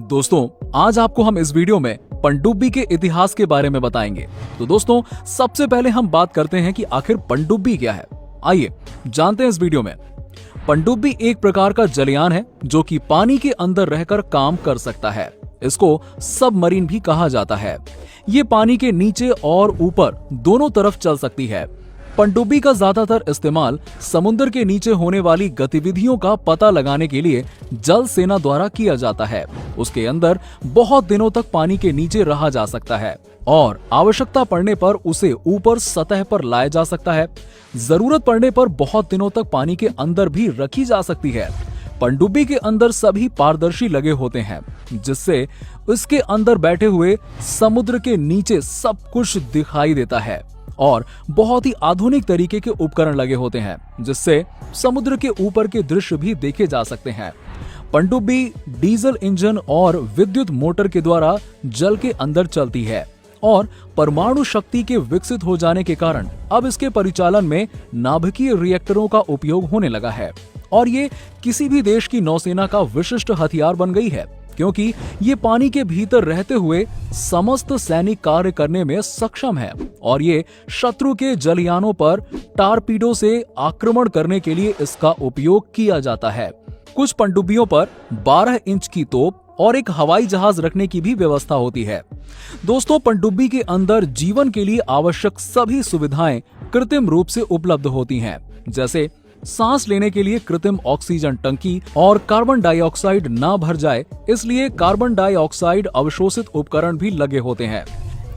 दोस्तों, आज आपको हम इस वीडियो में पनडुब्बी के इतिहास के बारे में बताएंगे। तो दोस्तों, सबसे पहले हम बात करते हैं कि आखिर पनडुब्बी क्या है। आइए जानते हैं इस वीडियो में। पनडुब्बी एक प्रकार का जलयान है जो कि पानी के अंदर रहकर काम कर सकता है। इसको सबमरीन भी कहा जाता है। ये पानी के नीचे और ऊपर दोनों तरफ चल सकती है। पनडुब्बी का ज्यादातर इस्तेमाल समुद्र के नीचे होने वाली गतिविधियों का पता लगाने के लिए जल सेना द्वारा किया जाता है। उसके अंदर बहुत दिनों तक पानी के नीचे रहा जा सकता है और आवश्यकता पड़ने पर उसे ऊपर सतह पर लाया जा सकता है। जरूरत पड़ने पर बहुत दिनों तक पानी के अंदर भी रखी जा सकती है। पनडुब्बी के अंदर सभी पारदर्शी लगे होते हैं, जिससे उसके अंदर बैठे हुए समुद्र के नीचे सब कुछ दिखाई देता है और बहुत ही आधुनिक तरीके के उपकरण लगे होते हैं, जिससे समुद्र के ऊपर के दृश्य भी देखे जा सकते हैं। पनडुब्बी डीजल इंजन और विद्युत मोटर के द्वारा जल के अंदर चलती है और परमाणु शक्ति के विकसित हो जाने के कारण अब इसके परिचालन में नाभिकीय रिएक्टरों का उपयोग होने लगा है और ये किसी भी देश की नौसेना का विशिष्ट हथियार बन गई है, क्योंकि ये पानी के भीतर रहते हुए समस्त सैनिक कार्य करने में सक्षम है और ये शत्रु के जलयानों पर टारपीडो से आक्रमण करने के लिए इसका उपयोग किया जाता है। कुछ पनडुब्बियों पर 12 इंच की तोप और एक हवाई जहाज रखने की भी व्यवस्था होती है। दोस्तों, पनडुब्बी के अंदर जीवन के लिए आवश्यक सभी सुविधाएं कृत्रिम रूप से उपलब्ध होती हैं, जैसे सांस लेने के लिए कृत्रिम ऑक्सीजन टंकी और कार्बन डाइऑक्साइड ना भर जाए इसलिए कार्बन डाइऑक्साइड अवशोषित उपकरण भी लगे होते हैं।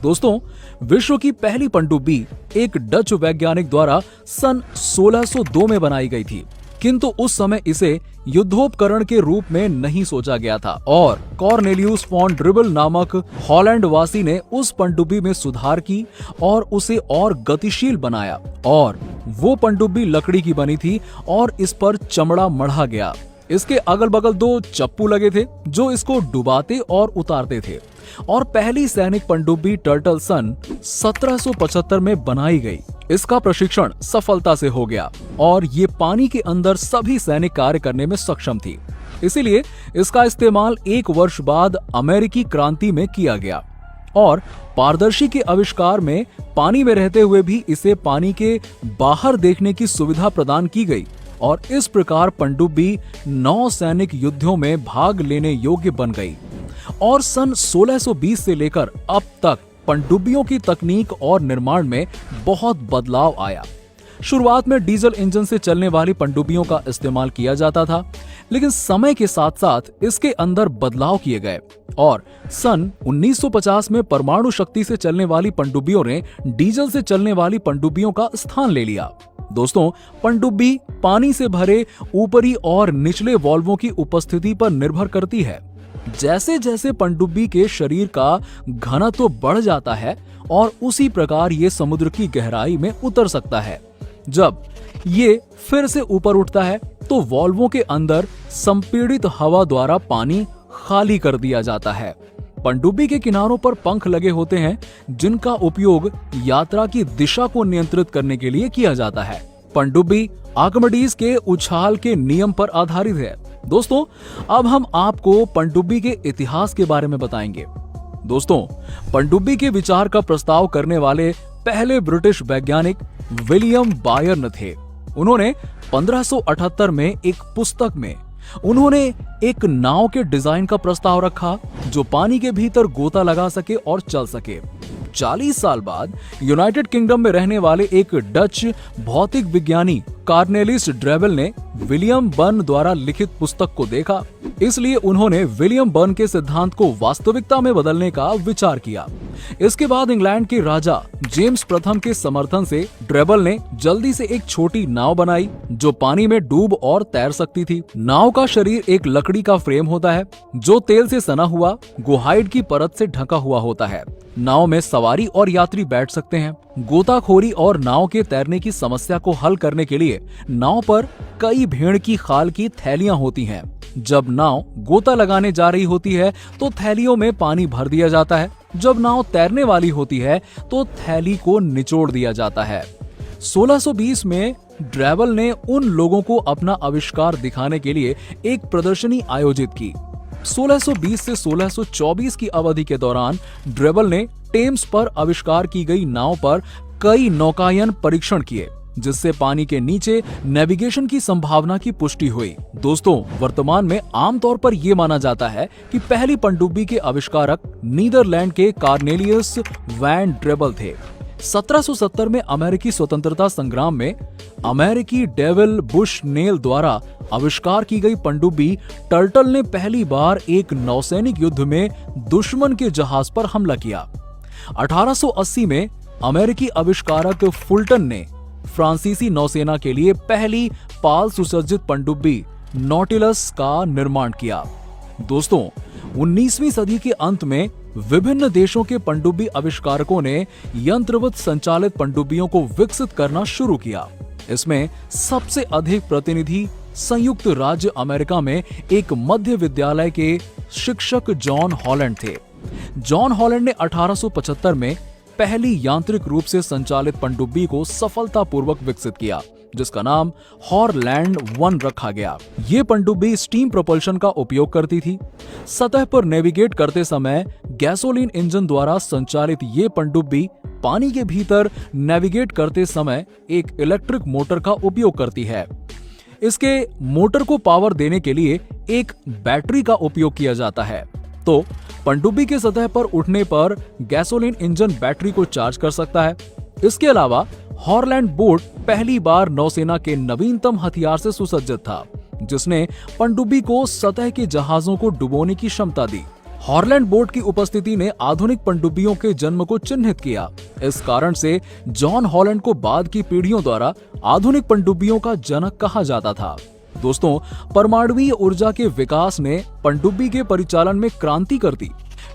दोस्तों, विश्व की पहली पनडुब्बी एक डच वैज्ञानिक द्वारा सन 1602 में बनाई गई थी, किंतु उस समय इसे युद्धोपकरण के रूप में नहीं सोचा गया था और कॉर्नेलियस फॉन ड्रिबल नामक हॉलैंड वासी ने उस पनडुब्बी में सुधार की और उसे और गतिशील बनाया और वो पनडुब्बी लकड़ी की बनी थी और इस पर चमड़ा मढ़ा गया। इसके अगल बगल 2 चप्पू लगे थे जो इसको डुबाते और उतारते थे और पहली सैनिक पनडुब्बी टर्टल सन 1775 में बनाई गई। इसका प्रशिक्षण सफलता से हो गया और ये पानी के अंदर सभी सैनिक कार्य करने में सक्षम थी। इसीलिए इसका इस्तेमाल 1 वर्ष बाद अमेरिकी क्रांति में किया गया और पारदर्शी के आविष्कार में पानी में रहते हुए भी इसे पानी के बाहर देखने की सुविधा प्रदान की गई और इस प्रकार पनडुब्बी 9 सैनिक युद्धों में भाग लेने योग्य बन गई और सन 1620 से लेकर अब तक पनडुब्बियों की तकनीक और निर्माण में बहुत बदलाव आया। शुरुआत में डीजल इंजन से चलने वाली पनडुब्बियों का इस्तेमाल किया जाता था, लेकिन समय के साथ साथ इसके अंदर बदलाव किए गए और सन 1950 में परमाणु शक्ति से चलने वाली पनडुब्बियों ने डीजल से चलने वाली पनडुब्बियों का स्थान ले लिया। दोस्तों, पनडुब्बी पानी से भरे ऊपरी और निचले वाल्वों की उपस्थिति पर निर्भर करती है। जैसे जैसे पनडुब्बी के शरीर का घनत्व बढ़ जाता है और उसी प्रकार ये समुद्र की गहराई में उतर सकता है। जब ये फिर से ऊपर उठता है तो वाल्वों के अंदर संपीड़ित हवा द्वारा पानी खाली कर दिया जाता है। पनडुब्बी के किनारों पर पंख लगे होते हैं जिनका उपयोग यात्रा की दिशा को नियंत्रित करने के लिए किया जाता है। पनडुब्बी आर्किमिडीज के उछाल के नियम पर आधारित है। दोस्तों, अब हम आपको पनडुब्बी के इतिहास के बारे में बताएंगे। दोस्तों, पनडुब्बी के विचार का प्रस्ताव करने वाले पहले ब्रिटिश वैज्ञानिक विलियम बायर्न थे। उन्होंने 1578 में एक पुस्तक में उन्होंने एक नाव के डिजाइन का प्रस्ताव रखा जो पानी के भीतर गोता लगा सके और चल सके। 40 साल बाद यूनाइटेड किंगडम में रहने वाले एक डच भौतिक विज्ञानी कॉर्नेलियस ड्रेबल ने विलियम बर्न द्वारा लिखित पुस्तक को देखा, इसलिए उन्होंने विलियम बर्न के सिद्धांत को वास्तविकता में बदलने का विचार किया। इसके बाद इंग्लैंड के राजा जेम्स प्रथम के समर्थन से ड्रेबल ने जल्दी से एक छोटी नाव बनाई जो पानी में डूब और तैर सकती थी। नाव का शरीर एक लकड़ी का फ्रेम होता है जो तेल से सना हुआ गुहाइड की परत से ढका हुआ होता है। नाव में सवारी और यात्री बैठ सकते हैं। गोताखोरी और नाव के तैरने की समस्या को हल करने के लिए नाव पर कई भेड़ की खाल की थैलियां होती हैं। जब नाव गोता लगाने जा रही होती है तो थैलियों में पानी भर दिया जाता है। जब नाव तैरने वाली होती है तो थैली को निचोड़ दिया जाता है। 1620 में ड्रेबल ने उन लोगों को अपना आविष्कार दिखाने के लिए एक प्रदर्शनी आयोजित की। 1620 से 1624 की अवधि के दौरान ड्रेबल ने टेम्स पर आविष्कार की गई नाव पर कई नौकायन परीक्षण किए, जिससे पानी के नीचे नेविगेशन की संभावना की पुष्टि हुई। दोस्तों, वर्तमान में आमतौर पर यह माना जाता है कि पहली पनडुब्बी के आविष्कारक नीदरलैंड के कॉर्नेलियस वैन ड्रेबल थे। 1770 में अमेरिकी स्वतंत्रता संग्राम में अमेरिकी डेविल बुशनेल द्वारा आविष्कार की गई पनडुब्बी टर्टल ने पहली बार एक नौसैनिक युद्ध में दुश्मन के जहाज पर हमला किया। 1880 में अमेरिकी आविष्कारक फुल्टन ने फ्रांसीसी नौसेना के लिए पहली पाल सुसज्जित पनडुब्बी नॉटिलस का निर्माण किया। दोस्तों, 19वीं सदी के अंत में विभिन्न देशों के पनडुब्बी आविष्कारकों ने यंत्रवत संचालित पनडुब्बियों को विकसित करना शुरू किया। इसमें सबसे अधिक प्रतिनिधि संयुक्त राज्य अमेरिका में एक मध्य विद्यालय के शिक्षक जॉन हॉलैंड थे। जॉन हॉलैंड ने 1875 में पहली यांत्रिक रूप से संचालित पनडुब्बी को सफलतापूर्वक विकसित किया, जिसका नाम हॉरलैंड 1 रखा गया। ये पनडुब्बी स्टीम प्रोपल्शन का उपयोग करती थी। सतह पर नेविगेट करते समय गैसोलीन इंजन द्वारा संचालित ये पनडुब्बी पानी के भीतर नेविगेट करते समय एक इलेक्ट्रिक मोटर का उपयोग करती है। इसके मोटर को पावर देने के लिए एक बैटरी का उपयोग किया जाता है। तो पनडुब्बी के सतह पर उठने पर गैसोलीन इंजन बैटरी को चार्ज कर सकता है। इसके अलावा हॉरलैंड बोट पहली बार नौसेना के नवीनतम हथियार से सुसज्जित था, जिसने पनडुब्बी को सतह के जहाजों को डुबोने की क्षमता दी। हॉरलैंड बोट की उपस्थिति ने आधुनिक पनडुब्बियों के जन्म को चिन्हित किया। इस कारण से जॉन हॉलैंड को बाद की पीढ़ियों द्वारा आधुनिक पनडुब्बियों का जनक कहा जाता था। दोस्तों, परमाणुवीय ऊर्जा के विकास ने पनडुब्बी के परिचालन में क्रांति कर दी।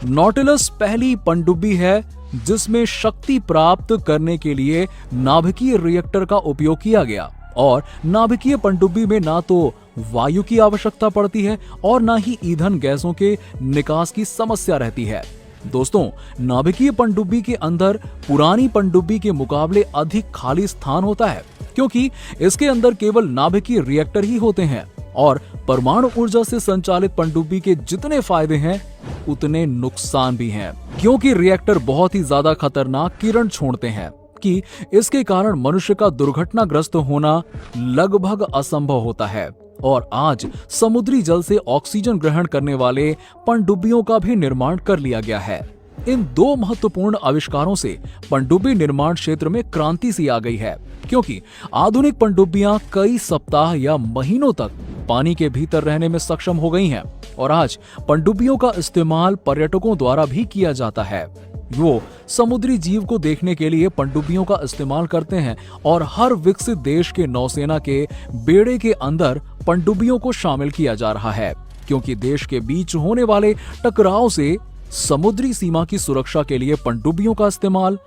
नॉटिलस पहली पनडुब्बी है जिसमें शक्ति प्राप्त करने के लिए नाभिकीय रिएक्टर का उपयोग किया गया, और नाभिकीय पनडुब्बी में ना तो वायु की आवश्यकता पड़ती है और ना ही ईंधन गैसों के निकास की समस्या रहती है। दोस्तों, नाभिकीय पनडुब्बी के अंदर पुरानी पनडुब्बी के मुकाबले अधिक खाली स्थान होता है, क्योंकि इसके अंदर केवल नाभिकीय रिएक्टर ही होते हैं। और परमाणु ऊर्जा से संचालित पनडुब्बी के जितने फायदे हैं उतने नुकसान भी हैं, क्योंकि रिएक्टर बहुत ही ज्यादा खतरनाक किरण छोड़ते हैं कि इसके कारण मनुष्य का दुर्घटनाग्रस्त होना लगभग असंभव होता है। और आज समुद्री जल से ऑक्सीजन ग्रहण करने वाले पनडुब्बियों का भी निर्माण कर लिया गया है। इन दो महत्वपूर्ण आविष्कारों से पनडुब्बी निर्माण क्षेत्र में क्रांति सी आ गई है, क्योंकि आधुनिक पनडुब्बियां कई सप्ताह या महीनों तक पानी के भीतर रहने में सक्षम हो गई हैं। और आज पनडुब्बियों का इस्तेमाल पर्यटकों द्वारा भी किया जाता है। वो समुद्री जीव को देखने के लिए पनडुब्बियों का इस्तेमाल करते हैं, और हर विकसित देश के नौसेना के बेड़े के अंदर पनडुब्बियों को शामिल किया जा रहा है, क्योंकि देश के बीच होने वाले टकराव से समुद्री सीमा की सुरक्षा के लिए पनडुब्बियों का इस्तेमाल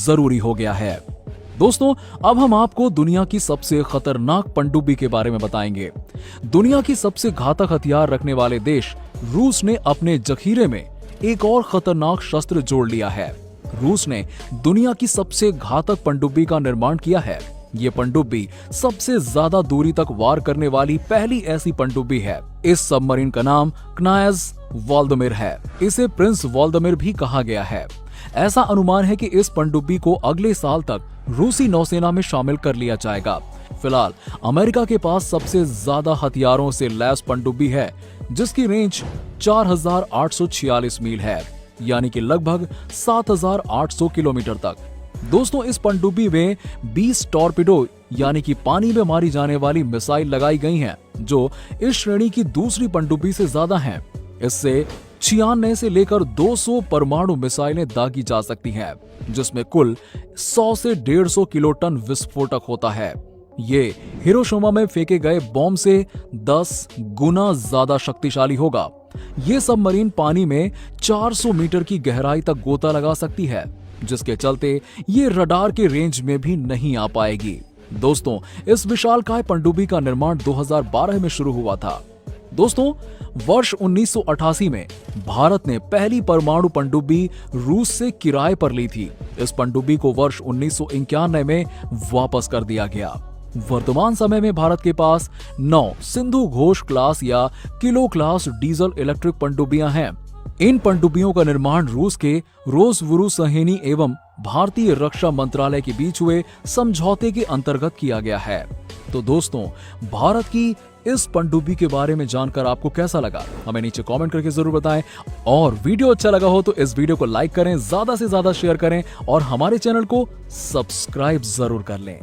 जरूरी हो गया है। दोस्तों, अब हम आपको दुनिया की सबसे खतरनाक पनडुब्बी के बारे में बताएंगे। दुनिया की सबसे घातक हथियार रखने वाले देश रूस ने अपने जखीरे में एक और खतरनाक शस्त्र जोड़ लिया है। रूस ने दुनिया की सबसे घातक पनडुब्बी का निर्माण किया है। ये पनडुब्बी सबसे ज्यादा दूरी तक वार करने वाली पहली ऐसी पनडुब्बी है। इस सबमरीन का नाम क्नायज वोल्दमिर है। इसे प्रिंस वोल्दमिर भी कहा गया है। ऐसा अनुमान है कि इस पनडुब्बी को अगले साल तक रूसी नौसेना में शामिल कर लिया जाएगा। फिलहाल अमेरिका के पास सबसे ज्यादा हथियारों से लैस पनडुब्बी है, जिसकी रेंज 4846 मील है, यानी कि लगभग 7800 किलोमीटर तक। दोस्तों, इस पनडुब्बी में 20 टॉर्पिडो यानी कि पानी में मारी जाने वाली मिसाइल लगाई गई हैं, जो इस श्रेणी की दूसरी पनडुब्बी से ज्यादा हैं। इससे 96 से लेकर 200 परमाणु मिसाइलें दागी जा सकती हैं, जिसमें कुल 100 से 150 किलोटन विस्फोटक होता है। ये हिरोशिमा में फेंके गए बॉम्ब से 10 गुना ज्यादा शक्तिशाली होगा। ये सबमरीन पानी में 400 मीटर की गहराई तक गोता लगा सकती है, जिसके चलते ये रडार के रेंज में भी नहीं आ पाएगी। दोस्तों, इस विशालकाय पनडुब्बी का निर्माण 2012 में शुरू हुआ था। दोस्तों, वर्ष 1988 में भारत ने पहली परमाणु पनडुब्बी रूस से किराए पर ली थी। इस पनडुब्बी को वर्ष 1991 में वापस कर दिया गया। वर्तमान समय में भारत के पास 9 सिंधु घोष क्लास या किलो क्लास डीजल इलेक्ट्रिक पनडुब्बियां हैं। इन पनडुब्बियों का निर्माण रूस के रोसवुरुसहेनी एवं भारतीय रक्षा मंत्रालय के बीच हुए समझौते के अंतर्गत किया गया है। तो दोस्तों, भारत की इस पनडुब्बी के बारे में जानकर आपको कैसा लगा, हमें नीचे कमेंट करके जरूर बताएं। और वीडियो अच्छा लगा हो तो इस वीडियो को लाइक करें, ज्यादा से ज्यादा शेयर करें और हमारे चैनल को सब्सक्राइब जरूर कर लें।